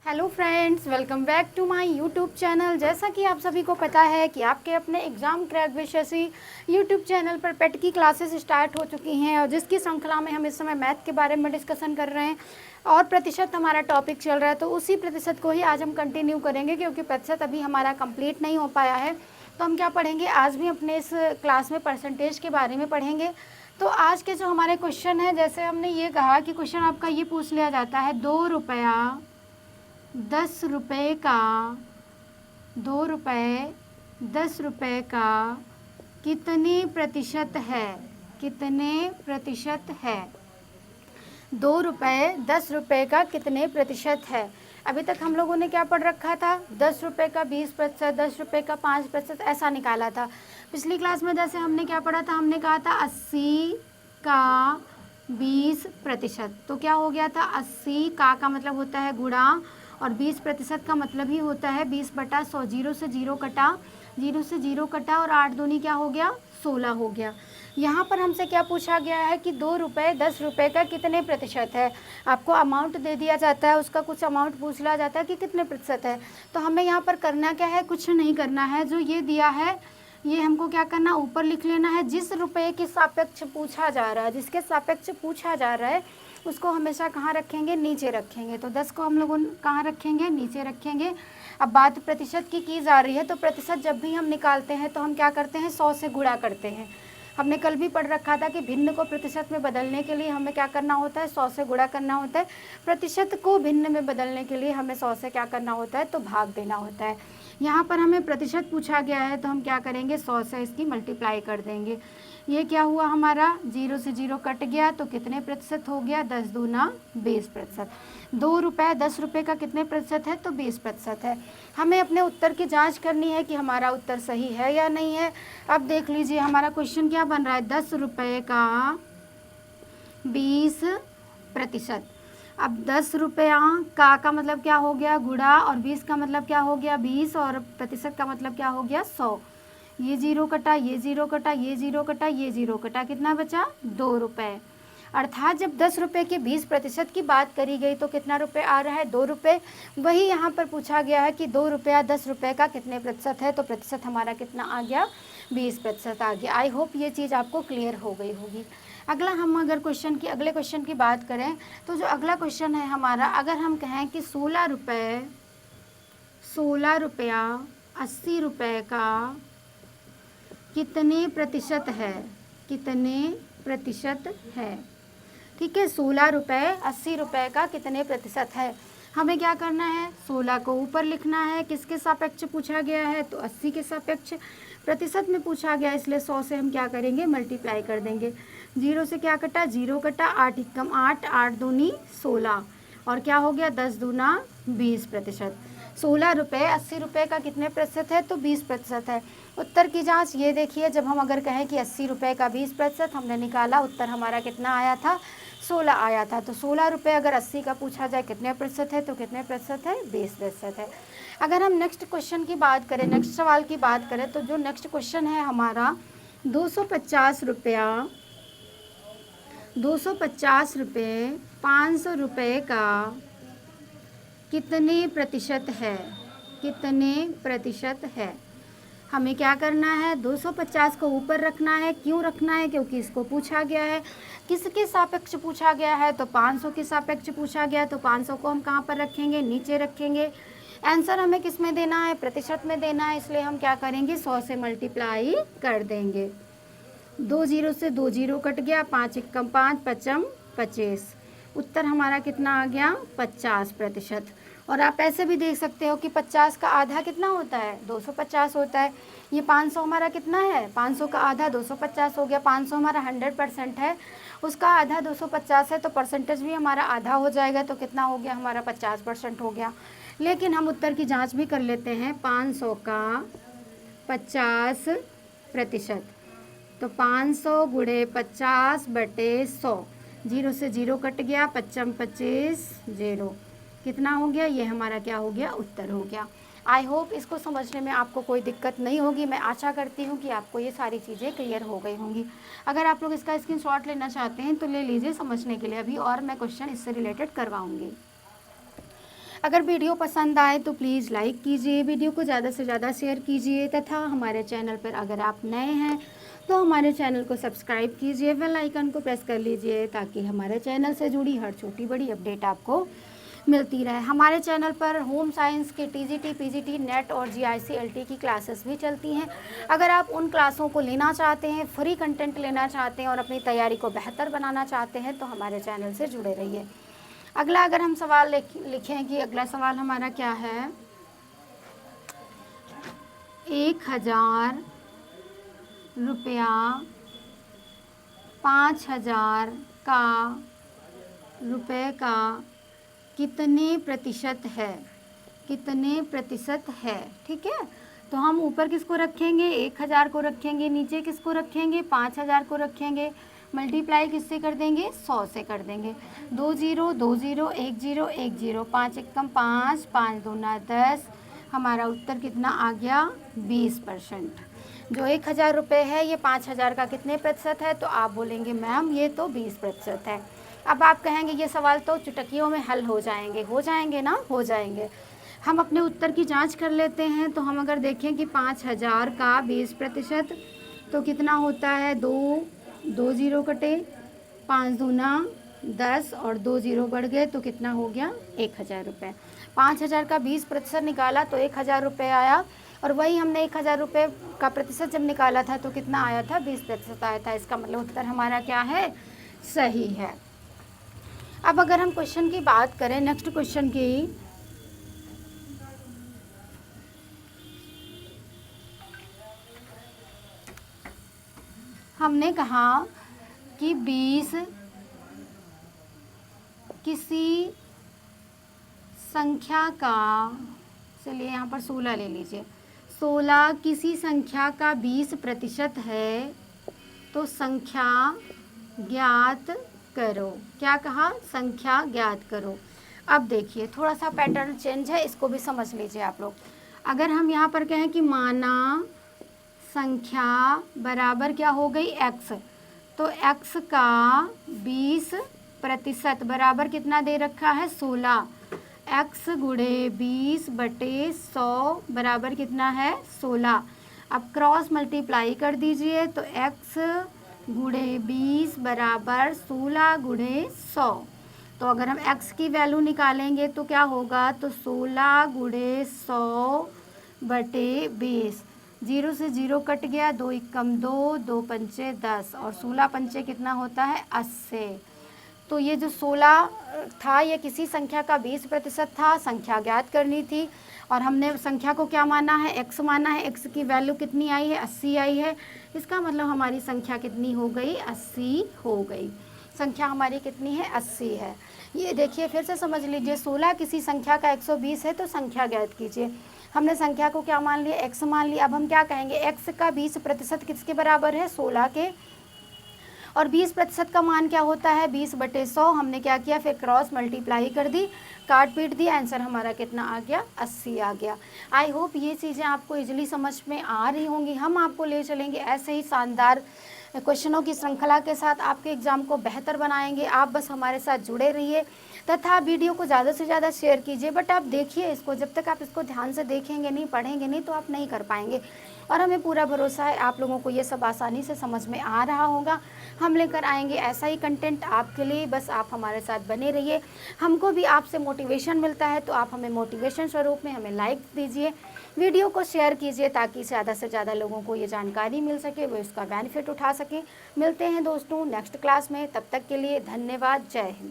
Hello friends, welcome back to my YouTube channel. जैसा कि आप सभी को पता है कि आपके अपने एग्ज़ाम क्रैक विषय यूट्यूब चैनल पर पेट की क्लासेस स्टार्ट हो चुकी हैं और जिसकी श्रृंखला में हम इस समय मैथ के बारे में डिस्कशन कर रहे हैं और प्रतिशत हमारा टॉपिक चल रहा है। तो उसी प्रतिशत को ही आज हम कंटिन्यू करेंगे क्योंकि प्रतिशत अभी हमारा कंप्लीट नहीं हो पाया है। तो हम क्या पढ़ेंगे आज भी अपने इस क्लास में परसेंटेज के बारे में पढ़ेंगे। तो आज के जो हमारे क्वेश्चन हैं, जैसे हमने ये कहा कि क्वेश्चन आपका ये पूछ लिया जाता है 2 रुपया 10 रुपये का 2 रुपये 10 रुपये का कितने प्रतिशत है? कितने प्रतिशत है? 2 रुपये 10 रुपये का कितने प्रतिशत है? अभी तक हम लोगों ने क्या पढ़ रखा था? 10 रुपये का 20%, 10 रुपये का 5%, ऐसा निकाला था। पिछली क्लास में जैसे हमने क्या पढ़ा था, हमने कहा था 80 का 20%। तो क्या हो गया था, 80 का मतलब होता है गुणा और 20% का मतलब ही होता है 20/100। 0 से 0 कटा, 0 से 0 कटा और 8 दूनी क्या हो गया, 16 हो गया। यहाँ पर हमसे क्या पूछा गया है कि 2 रुपये 10 रुपये का कितने प्रतिशत है। आपको अमाउंट दे दिया जाता है, उसका कुछ अमाउंट पूछ लिया जाता है कि कितने प्रतिशत है। तो हमें यहाँ पर करना क्या है, कुछ नहीं करना है। जो ये दिया है ये हमको क्या करना, ऊपर लिख लेना है। जिस रुपये के सापेक्ष पूछा जा रहा है, जिसके सापेक्ष पूछा जा रहा है उसको हमेशा कहाँ रखेंगे, नीचे रखेंगे। तो 10 को हम लोग कहाँ रखेंगे, नीचे रखेंगे। अब बात प्रतिशत की जा रही है, तो प्रतिशत जब भी हम निकालते हैं तो हम क्या करते हैं, 100 से गुणा करते हैं। हमने कल भी पढ़ रखा था कि भिन्न को प्रतिशत में बदलने के लिए हमें क्या करना होता है, 100 से गुणा करना होता है। प्रतिशत को भिन्न में बदलने के लिए हमें 100 से क्या करना होता है, तो भाग देना होता है। यहाँ पर हमें प्रतिशत पूछा गया है तो हम क्या करेंगे, 100 से इसकी मल्टीप्लाई कर देंगे। ये क्या हुआ हमारा, 0 से 0 कट गया तो कितने प्रतिशत हो गया, 10 दूना 20%। 2 रुपये 10 रुपये का कितने प्रतिशत है, तो 20% है। हमें अपने उत्तर की जांच करनी है कि हमारा उत्तर सही है या नहीं है। अब देख लीजिए हमारा क्वेश्चन क्या बन रहा है, 10 रुपये का 20%। अब 10 रुपया का मतलब क्या हो गया, गुणा, और 20 का मतलब क्या हो गया, 20, और प्रतिशत का मतलब क्या हो गया, 100। ये 0 कटा, ये 0 कटा, ये 0 कटा, ये 0 कटा, कितना बचा, 2 रुपये। अर्थात जब 10 रुपये के 20% की बात करी गई तो कितना रुपये आ रहा है, 2 रुपये। वही यहाँ पर पूछा गया है कि 2 रुपया 10 रुपये का कितने प्रतिशत है, तो प्रतिशत हमारा कितना आ गया, 20% आ गया। आई होप ये चीज़ आपको क्लियर हो गई होगी। अगला हम अगर अगले क्वेश्चन की बात करें तो जो अगला क्वेश्चन है हमारा, अगर हम कहें कि 16 रुपया 80 रुपये का कितने प्रतिशत है, कितने प्रतिशत है। ठीक है, 16 रुपये 80 रुपये का कितने प्रतिशत है। हमें क्या करना है, 16 को ऊपर लिखना है। किसके सापेक्ष पूछा गया है, तो 80 के सापेक्ष। प्रतिशत में पूछा गया इसलिए 100 से हम क्या करेंगे, मल्टीप्लाई कर देंगे। 0 से क्या कटा, 0 कटा, 8 एकम 8, 8 दूनी 16, और क्या हो गया, 10 दूना 20%। 16 रुपये 80 रुपये का कितने प्रतिशत है, तो 20% है। उत्तर की जांच ये देखिए, जब हम अगर कहें कि 80 रुपये का 20% हमने निकाला, उत्तर हमारा कितना आया था, 16 आया था। तो 16 रुपये अगर 80 का पूछा जाए कितने प्रतिशत है, तो कितने प्रतिशत है, 20% है। अगर हम नेक्स्ट क्वेश्चन की बात करें, नेक्स्ट सवाल की बात करें, तो जो नेक्स्ट क्वेश्चन है हमारा 250 रुपये 500 रुपये का कितने प्रतिशत है, कितने प्रतिशत है। हमें क्या करना है, 250 को ऊपर रखना है। क्यों रखना है, क्योंकि इसको पूछा गया है। किसके सापेक्ष पूछा गया है, तो 500 के सापेक्ष पूछा गया है। तो 500 को हम कहाँ पर रखेंगे, नीचे रखेंगे। आंसर हमें किस में देना है, प्रतिशत में देना है, इसलिए हम क्या करेंगे, 100 से मल्टीप्लाई कर देंगे। 2 0 से 2 0 कट गया, 5 एकम 5, 5 25। उत्तर हमारा कितना आ गया, 50%। और आप ऐसे भी देख सकते हो कि 50 का आधा कितना होता है, 250 होता है। ये 500 हमारा कितना है, 500 का आधा 250 हो गया। 500 हमारा 100% है, उसका आधा 250 है, तो परसेंटेज भी हमारा आधा हो जाएगा। तो कितना हो गया हमारा, 50% हो गया। लेकिन हम उत्तर की जांच भी कर लेते हैं, 500 का 50%। तो 500 गुणे 50/100, 0 से 0 कट गया, 5 25 0, कितना हो गया, ये हमारा क्या हो गया, उत्तर हो गया। आई होप इसको समझने में आपको कोई दिक्कत नहीं होगी। मैं आशा करती हूँ कि आपको ये सारी चीज़ें क्लियर हो गई होंगी। अगर आप लोग इसका स्क्रीनशॉट लेना चाहते हैं तो ले लीजिए समझने के लिए अभी, और मैं क्वेश्चन इससे रिलेटेड करवाऊँगी। अगर वीडियो पसंद आए तो प्लीज़ लाइक कीजिए, वीडियो को ज़्यादा से ज़्यादा शेयर कीजिए तथा हमारे चैनल पर अगर आप नए हैं तो हमारे चैनल को सब्सक्राइब कीजिए, बेल आइकन को प्रेस कर लीजिए ताकि हमारे चैनल से जुड़ी हर छोटी बड़ी अपडेट आपको मिलती रहे। हमारे चैनल पर होम साइंस के टीजीटी, पीजीटी, नेट और जीआईसी, एलटी की क्लासेस भी चलती हैं। अगर आप उन क्लासों को लेना चाहते हैं, फ्री कंटेंट लेना चाहते हैं और अपनी तैयारी को बेहतर बनाना चाहते हैं तो हमारे चैनल से जुड़े रहिए। अगला अगर हम सवाल लिखें कि अगला सवाल हमारा क्या है, 1000 रुपया 5000 का रुपए का कितने प्रतिशत है, कितने प्रतिशत है। ठीक है, तो हम ऊपर किसको रखेंगे, 1000 को रखेंगे, नीचे किसको रखेंगे, 5000 को रखेंगे, मल्टीप्लाई किससे कर देंगे, 100 से कर देंगे। 2 0 2 0 1 0 1 0, 5 एकम 5, 5 दूना 10, हमारा उत्तर कितना आ गया, 20%। जो 1000 रुपये है ये 5000 का कितने प्रतिशत है, तो आप बोलेंगे मैम ये तो 20% है। अब आप कहेंगे ये सवाल तो चुटकियों में हल हो जाएंगे ना, हो जाएंगे। हम अपने उत्तर की जांच कर लेते हैं। तो हम अगर देखें कि 5000 का 20% तो कितना होता है, 2 0 कटे, 5 दूना 10 और 2 0 बढ़ गए तो कितना हो गया, 1000 रुपये। 5000 का 20% निकाला तो 1000 रुपये आया, और वही हमने 1000 रुपये का प्रतिशत जब निकाला था तो कितना आया था, 20% आया था। इसका मतलब उत्तर हमारा क्या है, सही है। अब अगर हम क्वेश्चन की बात करें, नेक्स्ट क्वेश्चन की, हमने कहा कि 20 किसी संख्या का, चलिए यहाँ पर 16 ले लीजिए, 16 किसी संख्या का 20% है तो संख्या ज्ञात करो। क्या कहा, संख्या ज्ञात करो। अब देखिए थोड़ा सा पैटर्न चेंज है, इसको भी समझ लीजिए आप लोग। अगर हम यहाँ पर कहें कि माना संख्या बराबर क्या हो गई, x, तो x का 20% बराबर कितना दे रखा है, 16। x गुणे 20/100 बराबर कितना है, 16। अब क्रॉस मल्टीप्लाई कर दीजिए तो x गुणे 20 बराबर 16 गुणे 100। तो अगर हम x की वैल्यू निकालेंगे तो क्या होगा, तो 16 गुणे 100/20, 0 से 0 कट गया, 2 एकम 2, 2 पंचे 10 और 16 पंचे कितना होता है, 80। तो ये जो 16 था ये किसी संख्या का 20% था, संख्या ज्ञात करनी थी और हमने संख्या को क्या माना है, x माना है। x की वैल्यू कितनी आई है, 80 आई है। इसका मतलब हमारी संख्या कितनी हो गई, 80 हो गई। संख्या हमारी कितनी है, 80 है। ये देखिए फिर से समझ लीजिए, 16 किसी संख्या का 120 है तो संख्या ज्ञात कीजिए। हमने संख्या को क्या मान लिया, x मान लिया। अब हम क्या कहेंगे, x का 20% किसके बराबर है, 16 के, और 20% का मान क्या होता है, 20/100। हमने क्या किया, फिर क्रॉस मल्टीप्लाई कर दी, काट पीट दी, आंसर हमारा कितना आ गया, 80 आ गया। आई होप ये चीज़ें आपको इजीली समझ में आ रही होंगी। हम आपको ले चलेंगे ऐसे ही शानदार क्वेश्चनों की श्रृंखला के साथ, आपके एग्ज़ाम को बेहतर बनाएंगे। आप बस हमारे साथ जुड़े रहिए तथा वीडियो को ज़्यादा से ज़्यादा शेयर कीजिए। बट आप देखिए इसको, जब तक आप इसको ध्यान से देखेंगे नहीं, पढ़ेंगे नहीं तो आप नहीं कर पाएंगे। और हमें पूरा भरोसा है आप लोगों को ये सब आसानी से समझ में आ रहा होगा। हम लेकर आएंगे ऐसा ही कंटेंट आपके लिए, बस आप हमारे साथ बने रहिए। हमको भी आपसे मोटिवेशन मिलता है तो आप हमें मोटिवेशन स्वरूप में हमें लाइक दीजिए, वीडियो को शेयर कीजिए ताकि ज़्यादा से ज़्यादा लोगों को ये जानकारी मिल सके, वो इसका बेनिफिट उठा सकें। मिलते हैं दोस्तों नेक्स्ट क्लास में, तब तक के लिए धन्यवाद, जय हिंद।